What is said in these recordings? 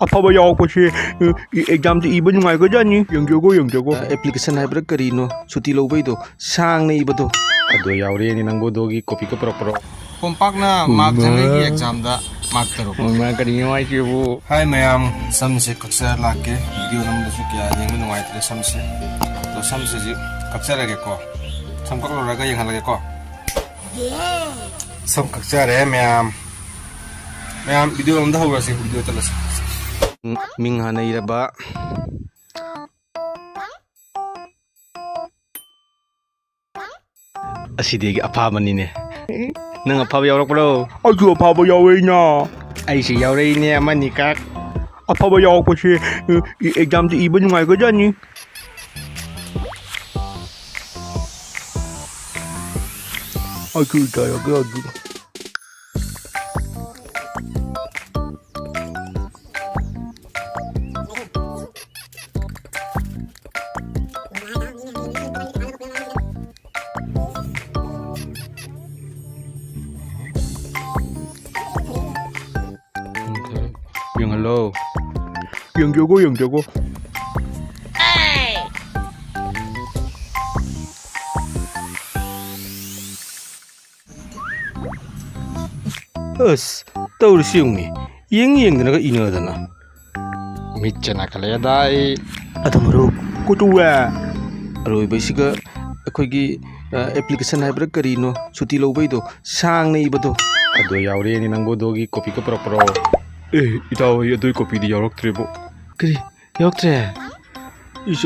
ꯑꯐꯕ ꯌꯥꯎꯔꯛꯄꯁꯦ ꯑꯦꯛꯖꯥꯝꯗ ꯏꯕ ꯅꯨꯡꯉꯥꯏꯒ꯭ꯔꯖꯥꯠꯅꯤ ꯌꯦꯡꯖꯒꯣ ꯑꯦꯄ꯭ꯂꯤꯀꯦꯁꯟ ꯍꯥꯏꯕ꯭ꯔꯥ ꯀꯔꯤꯅꯣ ꯁꯨꯇꯤ ꯂꯧꯕꯩꯗꯣ ꯁꯥꯡꯅ ꯏꯕꯗꯣ ꯑꯗꯣ ꯌꯥꯎꯔꯦꯅꯤ ꯅꯪꯕꯨ ꯗꯣꯒꯤ ꯀꯣꯄꯤꯒ ꯄꯨꯔꯛꯄ꯭ꯔꯣ ꯀꯣꯝꯄꯥꯛꯅ ꯃꯥꯔꯛ ꯖꯪꯒꯩꯒꯤ ꯑꯦꯛꯖꯥꯝꯗ ꯃꯥꯔꯛ ꯇꯔꯨꯛ ꯃꯥ ꯀꯔꯤꯅꯣ ꯍꯥꯏꯁꯤꯕꯨ ꯍꯥꯏ ꯃꯌꯥꯝ ꯁꯝꯁꯦ ꯀꯛꯆꯔ ꯂꯥꯛꯀꯦ ꯚꯤꯗꯤꯑꯣ ꯅꯝꯕꯗꯁꯨ ꯀꯌꯥ ꯌꯦꯡꯕ ꯅꯨꯡꯉꯥꯏꯇ꯭ꯔꯦ ꯁꯝꯁꯦ ꯑꯗꯣ ꯁꯝꯁꯦ ꯍꯧꯖꯤꯛ ꯀꯛꯆꯔꯒꯦꯀꯣ ꯁꯝ ꯀꯛꯂꯨꯔꯒ ꯌꯦꯡꯍꯜꯂꯒꯦꯀꯣ ꯁꯝ ꯀꯛꯆꯔꯦ ꯃꯌꯥꯝ ꯚꯤꯗꯤꯑꯣ ꯑꯝꯗ ꯍꯧꯔꯁꯤ ꯚꯤꯗꯤꯑꯣ ꯆꯠꯂꯁꯤ ꯃꯤꯡ ꯍꯥꯟꯅ ꯏꯔꯕ ꯑꯁꯤꯗꯒꯤ ꯑꯐꯕꯅꯤꯅꯦ ꯅꯪ ꯑꯐꯕ ꯌꯥꯎꯔꯛꯄ꯭ꯔꯣ ꯑꯩꯁꯨ ꯑꯐꯕ ꯌꯥꯎꯔꯛꯏꯅ ꯑꯩꯁꯨ ꯌꯥꯎꯔꯛꯏꯅꯦ ꯑꯃꯅꯤ ꯀꯛ ꯑꯐꯕ ꯌꯥꯎꯔꯛꯄꯁꯦ ꯑꯦꯛꯖꯥꯝꯗ ꯏꯕ ꯅꯨꯡꯉꯥꯏꯒ꯭ꯔꯖꯥꯠꯅꯤ ꯑꯩꯁꯨ ꯏꯖꯔꯒꯦ ꯑꯗꯨ ꯌꯦꯡꯍꯜꯂꯣ ꯌꯦꯡꯖꯒꯣ ꯑꯁ ꯇꯧꯔꯤꯁꯤ ꯌꯦꯡꯉꯨꯅꯦ ꯌꯦꯡꯗꯅꯒ ꯏꯅꯗꯅ ꯃꯤꯠꯁꯦ ꯅꯥꯈꯠꯂꯛꯑꯦꯗ ꯑꯩ ꯑꯗꯨ ꯃꯔꯨꯞ ꯀꯨꯇꯨꯋꯦ ꯑꯔꯣꯏꯕꯁꯤꯒ ꯑꯩꯈꯣꯏꯒꯤ ꯑꯦꯄ꯭ꯂꯤꯀꯦꯁꯟ ꯍꯥꯏꯕ꯭ꯔꯥ ꯀꯔꯤꯅꯣ ꯁꯨꯇꯤ ꯂꯧꯕꯩꯗꯣ ꯁꯥꯡꯅ ꯏꯕꯗꯣ ꯑꯗꯣ ꯌꯥꯎꯔꯦꯅꯤ ꯅꯪꯕꯨ ꯗꯣꯒꯤ ꯀꯣꯄꯤꯒ ꯄꯨꯔꯛꯄ꯭ꯔꯣ ꯏꯇꯥꯎ ꯑꯩ ꯑꯗꯨꯏ ꯀꯣꯄꯤꯗꯤ ꯌꯥꯎꯔꯛꯇ꯭ꯔꯦꯕꯣ ꯀꯔꯤ ꯌꯥꯎꯔꯛꯇ꯭ꯔꯦ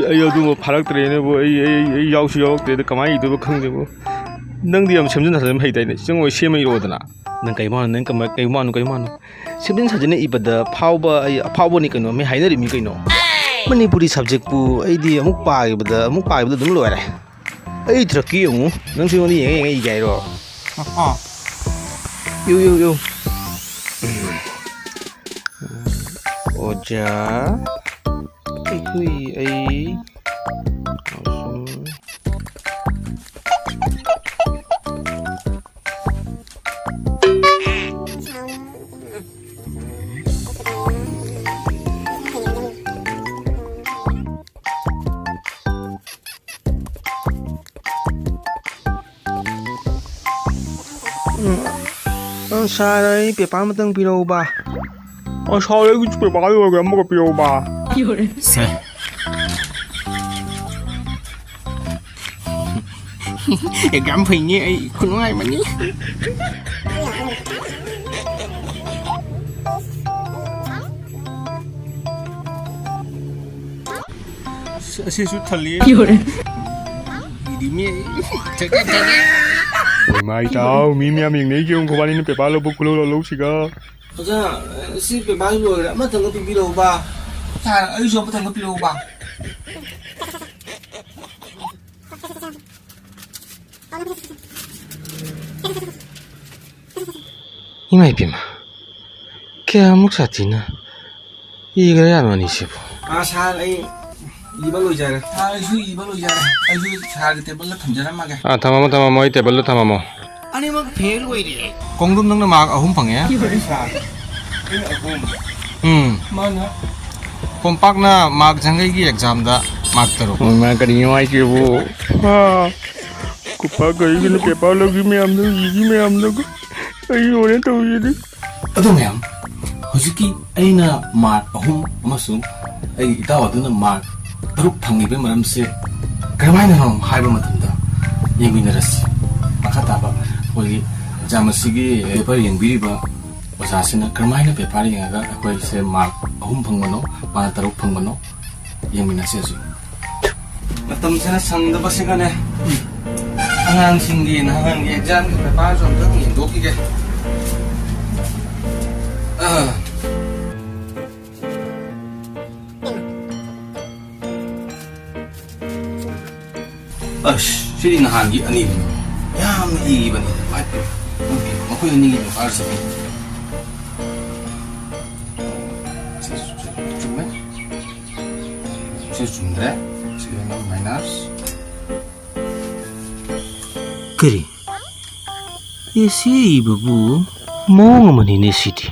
ꯑꯩ ꯑꯗꯨꯃ ꯐꯥꯔꯛꯇ꯭ꯔꯦꯅꯦꯕꯣ ꯑꯩ ꯌꯥꯎꯔꯛꯇ꯭ꯔꯦꯗ ꯀꯃꯥꯏꯅ ꯏꯗꯣꯏꯕ ꯈꯪꯗꯦꯕꯣ ꯅꯪꯗꯤ ꯌꯥꯝ ꯁꯦꯝꯖꯤꯟ ꯁꯥꯖꯤꯟ ꯍꯩꯇꯥꯏꯅꯦ ꯆꯪꯉꯣꯏ ꯁꯦꯝꯃ ꯏꯔꯛꯑꯣꯗꯅ ꯅꯪ ꯀꯩ ꯃꯥꯅꯣ ꯁꯦꯝꯖꯤꯟ ꯁꯥꯖꯤꯟꯅ ꯏꯕꯗ ꯐꯥꯎꯕ ꯑꯩ ꯑꯐꯥꯎꯕꯅꯤ ꯀꯩꯅꯣ ꯃꯤ ꯍꯥꯏꯅꯔꯤꯃꯤ ꯀꯩꯅꯣ ꯃꯅꯤꯄꯨꯔꯤ ꯁꯕꯖꯦꯛꯄꯨ ꯑꯩꯗꯤ ꯑꯃꯨꯛ ꯄꯥꯈꯤꯕꯗ ꯑꯗꯨꯝ ꯂꯣꯏꯔꯦ ꯑꯩ ꯊꯤꯔꯛꯀꯦ ꯌꯦꯡꯉꯨ ꯅꯪꯁꯨ ꯑꯩꯉꯣꯟꯗ ꯌꯦꯡꯉ ꯏꯒꯦ ꯍꯥꯏꯔꯣ ꯌꯨ ꯑꯣꯖꯥ ꯑꯩ ꯁꯥꯔ ꯑꯩ ꯄꯦꯄꯔ ꯑꯃꯇꯪ ꯄꯤꯔꯛꯎꯕ ꯁꯥꯔ ꯑꯩꯒꯤ ꯄꯦꯄꯔ ꯂꯣꯏꯔꯒ ꯑꯃꯒ ꯄꯤꯔꯛꯎꯕ ꯁꯦ ꯑꯦꯛꯖꯥꯝ ꯐꯩꯅꯦ ꯑꯩ ꯈꯨꯅꯨꯡꯉꯥꯏꯕꯅꯤ ꯑꯁꯤꯁꯨ ꯊꯜꯂꯤ 이름이 저게 ꯏꯃꯥ ꯏꯇꯥꯎ ꯃꯤ ꯃꯌꯥꯝ ꯌꯦꯡꯅꯩ ꯌꯦꯡꯉꯨ ꯈꯣꯕꯥꯅꯤꯅ ꯄꯦꯄꯔ ꯂꯧꯕ ꯈꯨꯂꯧꯁꯤꯒ ꯑꯣꯖꯥ ꯁꯤ ꯄꯦꯄꯔ ꯂꯣꯏꯔꯦ ꯑꯃꯇꯪꯒ ꯄꯤꯕꯤꯔꯛꯎꯕ ꯁꯥꯔ ꯑꯩꯁꯨ ꯑꯃꯇꯪꯒ ꯄꯤꯔꯛꯎꯕ 이마 이비마 그야목 사티나 이거 야노니 시부 살 ꯑꯩ 이바 로이자래 아이수 이바 로이자래 아이수 사르 테이블로 던져라마게 tamamo 이 테이블로 tamamo 아니 막 페일 오이리 공동 nang 막 ahum phangé ꯃꯥꯅ ꯀꯣꯝꯄꯥꯛꯅ ꯃꯥꯔꯛ ꯖꯪꯒꯩꯒꯤ ꯑꯦꯛꯖꯥꯝꯗ ꯃꯥꯔꯛ ꯇꯔꯨꯛ ꯃꯥ ꯀꯔꯤꯅꯣ ꯍꯥꯏꯁꯤꯕꯨ ꯀꯨꯄꯥ ꯀꯔꯤꯒꯤꯅꯣ ꯄꯦꯄꯔ ꯂꯧꯈꯤ ꯃꯌꯥꯝꯗꯣ ꯏꯒꯤ ꯃꯌꯥꯝꯗꯣ ꯑꯩ ꯂꯣꯏꯅ ꯇꯧꯔꯤꯗꯤ ꯑꯗꯨ ꯃꯌꯥꯝ ꯍꯧꯖꯤꯛꯀꯤ ꯑꯩꯅ ꯃꯥꯔꯛ 3 ꯑꯃꯁꯨꯡ ꯑꯩꯒꯤ ꯏꯇꯥꯎ ꯑꯗꯨꯅ ꯃꯥꯔꯛ 6 ꯐꯪꯉꯤꯕ ꯃꯔꯝꯁꯦ ꯀꯔꯝꯍꯥꯏꯅꯅꯣ ꯍꯥꯏꯕ ꯃꯇꯝꯗ ꯌꯦꯡꯃꯤꯟꯅꯔꯁꯤ ꯃꯈꯥ ꯇꯥꯕ ꯑꯩꯈꯣꯏꯒꯤ ꯑꯦꯛꯖꯥꯝ ꯑꯁꯤꯒꯤ ꯄꯦꯄꯔ ꯌꯦꯡꯕꯤꯔꯤꯕ ꯑꯣꯖꯥꯁꯤꯅ ꯀꯔꯝꯍꯥꯏꯅ ꯄꯦꯄꯔ ꯌꯦꯡꯉꯒ ꯑꯩꯈꯣꯏꯁꯦ ꯃꯥꯔꯛ 3 ꯐꯪꯕꯅꯣ ꯃꯥꯅ 6 ꯐꯪꯕꯅꯣ ꯌꯦꯡꯃꯤꯟꯅꯁꯤ ꯍꯧꯖꯤꯛ ꯃꯇꯝꯁꯤꯅ ꯁꯪꯗꯕꯁꯤꯒꯅꯦ ꯑꯉꯥꯡꯁꯤꯡꯒꯤ ꯅꯍꯥꯟꯒꯤ ꯑꯦꯛꯖꯥꯝꯒꯤ ꯄꯦꯄꯔꯁꯨ ꯑꯝꯇꯪ ꯌꯦꯡꯊꯣꯛꯈꯤꯒꯦ ꯑꯁ ꯁꯤꯗꯤ ꯅꯍꯥꯟꯒꯤ ꯑꯅꯤꯗꯨꯅꯤ ꯌꯥꯝꯅ ꯏꯕꯅꯤ ꯃꯈꯣꯏ ꯑꯅꯤꯒꯤ ꯄꯦꯄꯔꯁꯦ ꯆꯨꯝꯃꯦ ꯁꯤ ꯆꯨꯝꯗ꯭ꯔꯦ ꯁꯤꯅ 마이너스 그리 예시의 이부부 멍어머니네 시디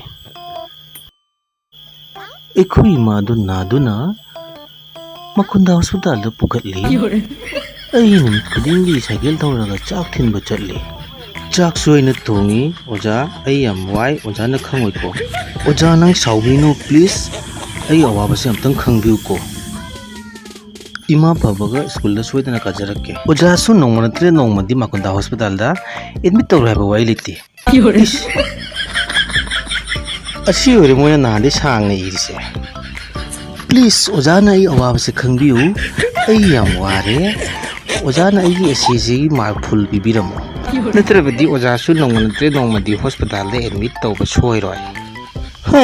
ꯑꯩꯈꯣꯏ ꯏꯃꯥꯗꯨ ꯅꯥꯗꯨꯅ ꯃꯈꯨꯟꯗ ꯍꯣꯁꯄꯤꯇꯥꯜꯗ ꯄꯨꯈꯠꯂꯤ ꯑꯩ ꯅꯨꯃꯤꯠ ꯈꯨꯗꯤꯡꯒꯤ ꯁꯥꯏꯀꯜ ꯊꯧꯔꯒ ꯆꯥꯛ ꯊꯤꯟꯕ ꯆꯠꯂꯤ ꯆꯥꯛꯁꯨ ꯑꯩꯅ ꯊꯣꯡꯉꯤ ꯑꯣꯖꯥ ꯑꯩ ꯌꯥꯝ ꯋꯥꯏ ꯑꯣꯖꯥꯅ ꯈꯪꯉꯣꯏꯀꯣ ꯑꯣꯖꯥ ꯅꯪ ꯁꯥꯎꯕꯤꯅꯨ ꯄ꯭ꯂꯤꯖ ꯑꯩ ꯑꯋꯥꯕꯁꯦ ꯑꯝꯇꯪ ꯈꯪꯕꯤꯌꯨꯀꯣ इमा फबगा स्कूल सोदना काजरके ओजा सु नोंमनत्रे नोंमदि माकुंदा हॉस्पिटल दा एडमिट तौर है बवाई लेती असी ओरे मोय नादे सांगने इरिसे प्लीज ओजा ना ई अवाब से खंबियु आई याम वारे ओजा ना ई एसीजी मार्क फुल बिबिरमो नत्रबदि ओजा सु नोंमनत्रे नोंमदि हॉस्पिटल दा एडमिट तौबा सोइरोय हा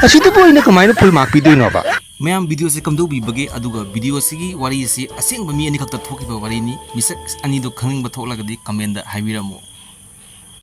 असी तो बोइना कमाइना फुल मार्क पिदोइनोबा मैम वीडियो से कमदो बीबगे अदुगा वीडियो सिगी वारी से असेंग बमी अनि खक्ता थोकिबा वारीनी मिसक अनि दो खंगिंग बथोलगदि कमेंट दा हाइबिरमो